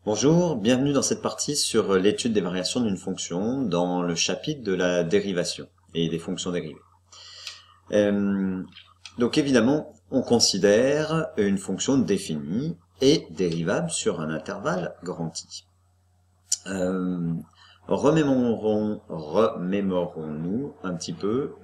Bonjour, bienvenue dans cette partie sur l'étude des variations d'une fonction dans le chapitre de la dérivation et des fonctions dérivées. Euh, donc évidemment, on considère une fonction définie et dérivable sur un intervalle grand I. Remémorons-nous un petit peu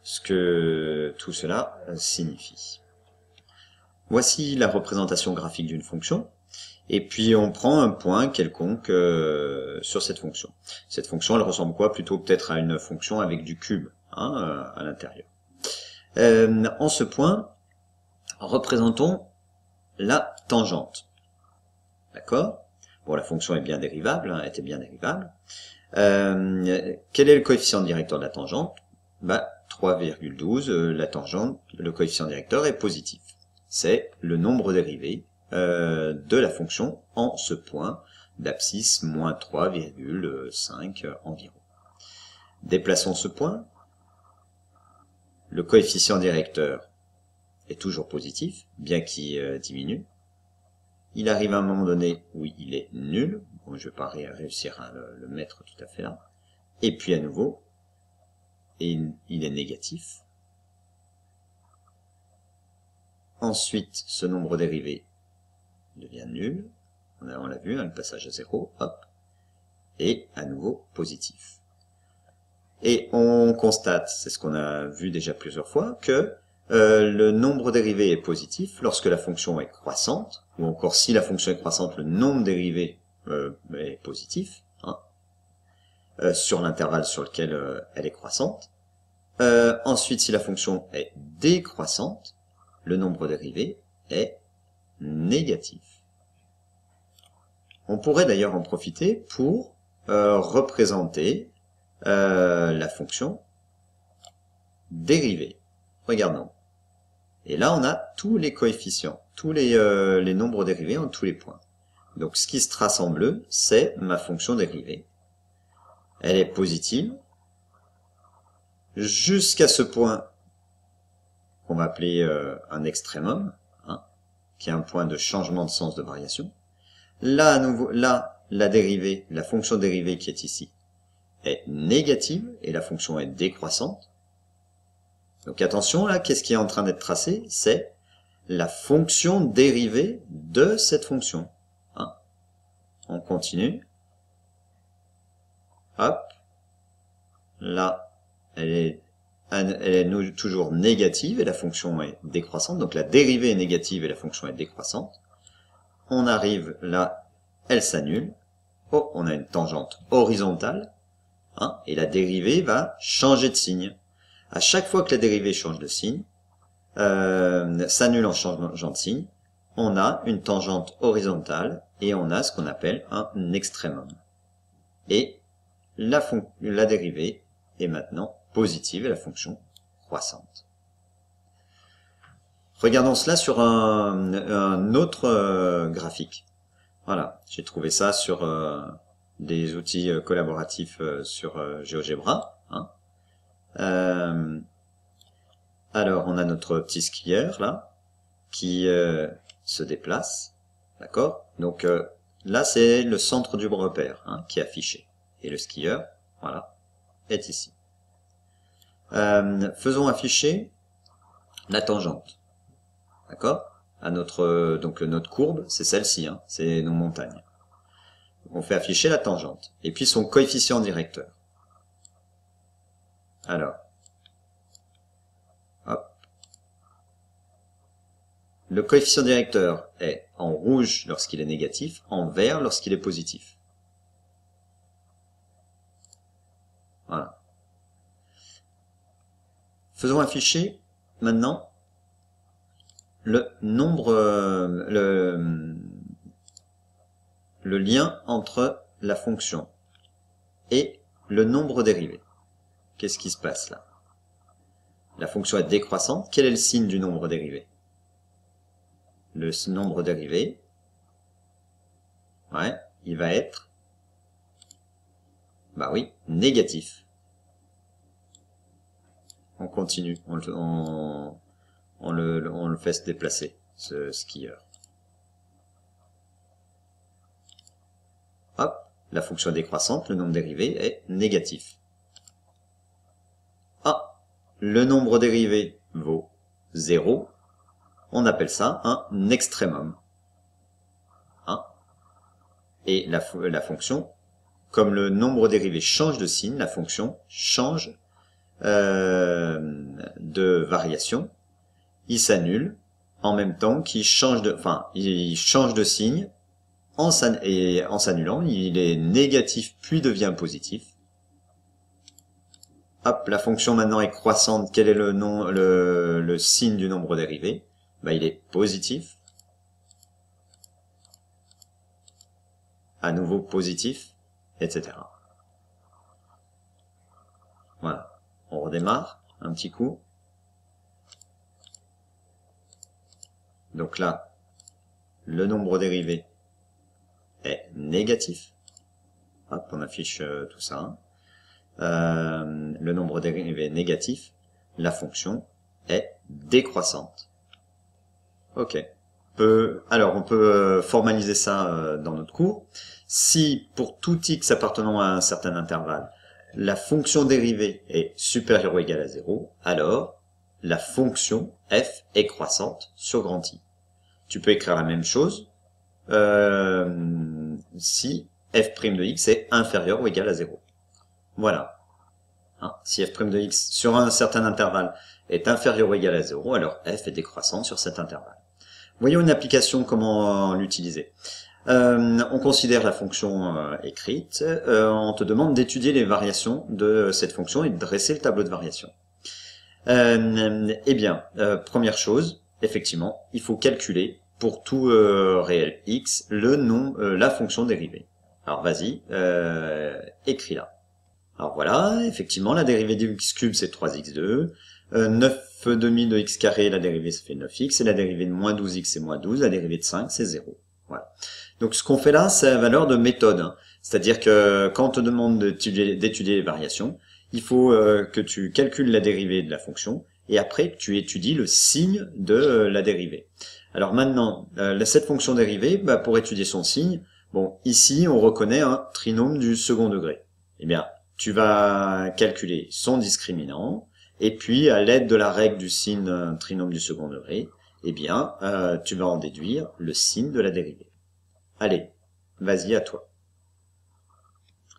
ce que tout cela signifie. Voici la représentation graphique d'une fonction. Et puis on prend un point quelconque sur cette fonction. Cette fonction, elle ressemble quoi? Plutôt peut-être à une fonction avec du cube à l'intérieur. En ce point, représentons la tangente. D'accord? Bon, la fonction est bien dérivable, était bien dérivable. Quel est le coefficient directeur de la tangente? 3,12, la tangente, le coefficient directeur est positif. C'est le nombre dérivé de la fonction en ce point d'abscisse moins 3,5 environ. Déplaçons ce point. Le coefficient directeur est toujours positif, bien qu'il diminue. Il arrive à un moment donné où il est nul. Bon, je ne vais pas réussir à le mettre tout à fait là. Et puis à nouveau, il est négatif. Ensuite, ce nombre dérivé devient nul. On l'a vu, le passage à 0, hop. Et à nouveau positif. Et on constate, c'est ce qu'on a vu déjà plusieurs fois, que le nombre dérivé est positif lorsque la fonction est croissante, ou encore si la fonction est croissante, le nombre dérivé est positif, sur l'intervalle sur lequel elle est croissante. Ensuite, si la fonction est décroissante, le nombre dérivé est négatif. On pourrait d'ailleurs en profiter pour représenter la fonction dérivée. Regardons. Et là, on a tous les coefficients, tous les nombres dérivés en tous les points. Donc, ce qui se trace en bleu, c'est ma fonction dérivée. Elle est positive jusqu'à ce point qu'on va appeler un extrémum, qui est un point de changement de sens de variation. Là, à nouveau, là, la dérivée, la fonction dérivée qui est ici, est négative et la fonction est décroissante. Donc attention, là, qu'est-ce qui est en train d'être tracé? C'est la fonction dérivée de cette fonction. On continue. Hop. Là, elle est toujours négative et la fonction est décroissante. Donc la dérivée est négative et la fonction est décroissante. On arrive là, elle s'annule. Oh, on a une tangente horizontale. Et la dérivée va changer de signe. À chaque fois que la dérivée change de signe, s'annule en changeant de signe, on a une tangente horizontale et on a ce qu'on appelle un extrémum. Et la dérivée est maintenant positive et la fonction croissante. Regardons cela sur un autre graphique. Voilà, j'ai trouvé ça sur des outils collaboratifs sur GeoGebra. Alors, on a notre petit skieur là, qui se déplace, d'accord? Donc là, c'est le centre du repère qui est affiché. Et le skieur, voilà, est ici. Faisons afficher la tangente, d'accord? Donc notre courbe, c'est celle-ci, c'est nos montagnes. On fait afficher la tangente. Et puis son coefficient directeur. Alors, hop. Le coefficient directeur est en rouge lorsqu'il est négatif, en vert lorsqu'il est positif. Voilà. Faisons afficher maintenant le nombre, le lien entre la fonction et le nombre dérivé. Qu'est-ce qui se passe là? La fonction est décroissante. Quel est le signe du nombre dérivé? Le nombre dérivé, il va être, négatif. On continue, on le fait se déplacer, ce skieur. hop, la fonction est décroissante, le nombre dérivé est négatif. Ah, le nombre dérivé vaut 0, on appelle ça un extrémum. Hein? Et la fonction, comme le nombre dérivé change de signe, la fonction change de variation, il s'annule en même temps qu'il change de, il change de signe en s'annulant, il est négatif puis devient positif. Hop, la fonction maintenant est croissante. Quel est le signe du nombre dérivé? Ben, il est positif. À nouveau positif, etc. Voilà. On redémarre un petit coup. Donc là, le nombre dérivé est négatif. Hop, on affiche tout ça. Le nombre dérivé est négatif. La fonction est décroissante. Ok. Alors, on peut formaliser ça dans notre cours. Si pour tout x appartenant à un certain intervalle, la fonction dérivée est supérieure ou égale à 0, alors la fonction f est croissante sur grand I. Tu peux écrire la même chose si f' de x est inférieur ou égal à 0. Voilà. Hein, si f' de x sur un certain intervalle est inférieur ou égal à 0, alors f est décroissante sur cet intervalle. Voyons une application, comment l'utiliser. On considère la fonction écrite, on te demande d'étudier les variations de cette fonction et de dresser le tableau de variation. Eh bien, première chose, effectivement, il faut calculer pour tout réel x la fonction dérivée. Alors vas-y, écris-la. Alors voilà, effectivement, la dérivée de x cube c'est 3x2, 9 demi de x carré, la dérivée ça fait 9x, et la dérivée de moins 12x c'est moins 12, la dérivée de 5 c'est 0. Voilà. Donc ce qu'on fait là, c'est la valeur de méthode. Hein. C'est-à-dire que quand on te demande d'étudier les variations, il faut que tu calcules la dérivée de la fonction, et après que tu étudies le signe de la dérivée. Alors maintenant, cette fonction dérivée, pour étudier son signe, bon, ici on reconnaît un trinôme du second degré. Eh bien, tu vas calculer son discriminant, et puis à l'aide de la règle du signe trinôme du second degré, eh bien, tu vas en déduire le signe de la dérivée. Allez, vas-y, à toi.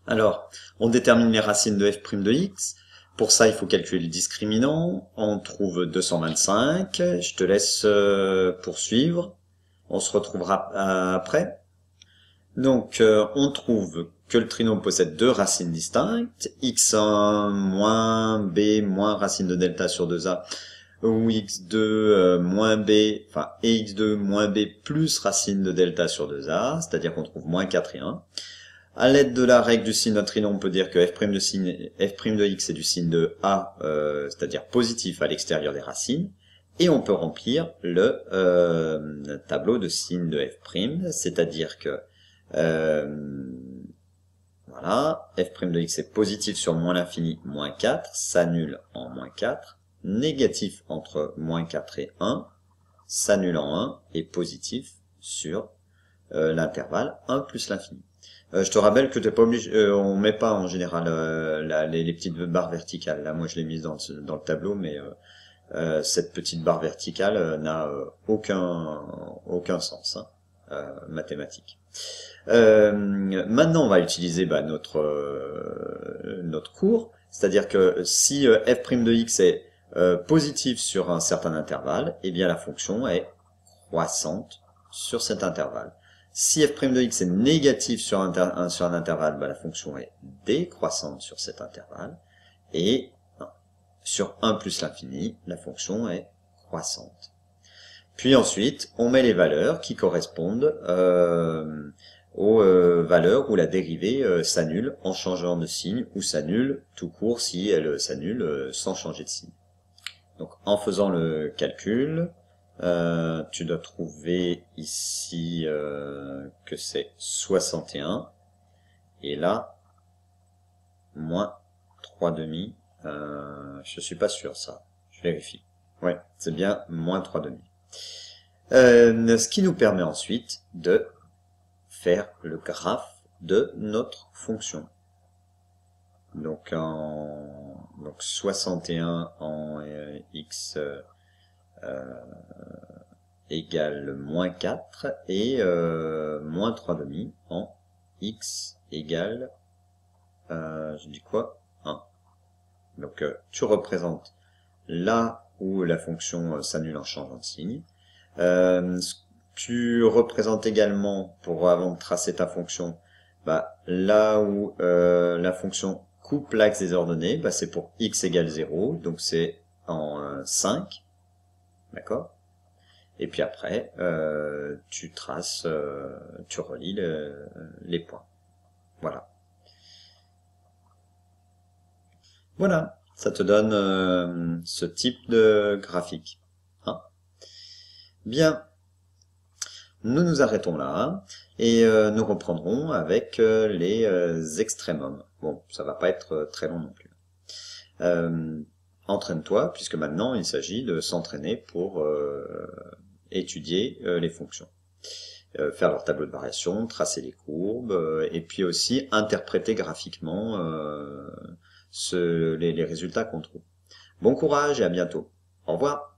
Alors, on détermine les racines de f' de x. Pour ça, il faut calculer le discriminant. On trouve 225. Je te laisse poursuivre. On se retrouvera après. Donc, on trouve que le trinôme possède deux racines distinctes, x1 moins b moins racine de delta sur 2a, ou x2 moins b, enfin, et x2 moins b plus racine de delta sur 2a, c'est-à-dire qu'on trouve moins 4 et 1. À l'aide de la règle du signe d'un trinôme, on peut dire que f' de x est du signe de a, c'est-à-dire positif à l'extérieur des racines, et on peut remplir le tableau de signe de f', c'est-à-dire que voilà, f' de x est positif sur moins l'infini, moins 4, s'annule en moins 4, négatif entre moins 4 et 1, s'annule en 1, et positif sur l'intervalle 1 plus l'infini. Je te rappelle que t'es pas obligé, on met pas en général les petites barres verticales. Là, moi, je l'ai mise dans le tableau, mais cette petite barre verticale n'a aucun sens mathématique. Maintenant, on va utiliser notre cours, c'est-à-dire que si f' de x est positif sur un certain intervalle, eh bien la fonction est croissante sur cet intervalle. Si f' de x est négatif sur un intervalle, la fonction est décroissante sur cet intervalle. Et sur 1 plus l'infini, la fonction est croissante. Puis ensuite, on met les valeurs qui correspondent aux valeurs où la dérivée s'annule en changeant de signe, ou s'annule tout court si elle s'annule sans changer de signe. Donc en faisant le calcul, tu dois trouver ici que c'est 61, et là, moins 3 demi, je suis pas sûr ça, je vérifie. Ouais, c'est bien moins 3 demi. Ce qui nous permet ensuite de faire le graphe de notre fonction. Donc, 61 en x égale moins 4 et moins 3/2 en x égale, je dis quoi, 1. Donc tu représentes là où la fonction s'annule en changeant de signe. Tu représentes également, avant de tracer ta fonction, là où la fonction coupe l'axe des ordonnées, c'est pour x égale 0, donc c'est en 5, d'accord? Et puis après, tu traces, tu relis les points. Voilà. Voilà, ça te donne ce type de graphique. Hein? Bien, nous nous arrêtons là et nous reprendrons avec les extrémums. Bon, ça va pas être très long non plus. Entraîne-toi, puisque maintenant il s'agit de s'entraîner pour étudier les fonctions. Faire leur tableau de variation, tracer les courbes, et puis aussi interpréter graphiquement les résultats qu'on trouve. Bon courage et à bientôt. Au revoir.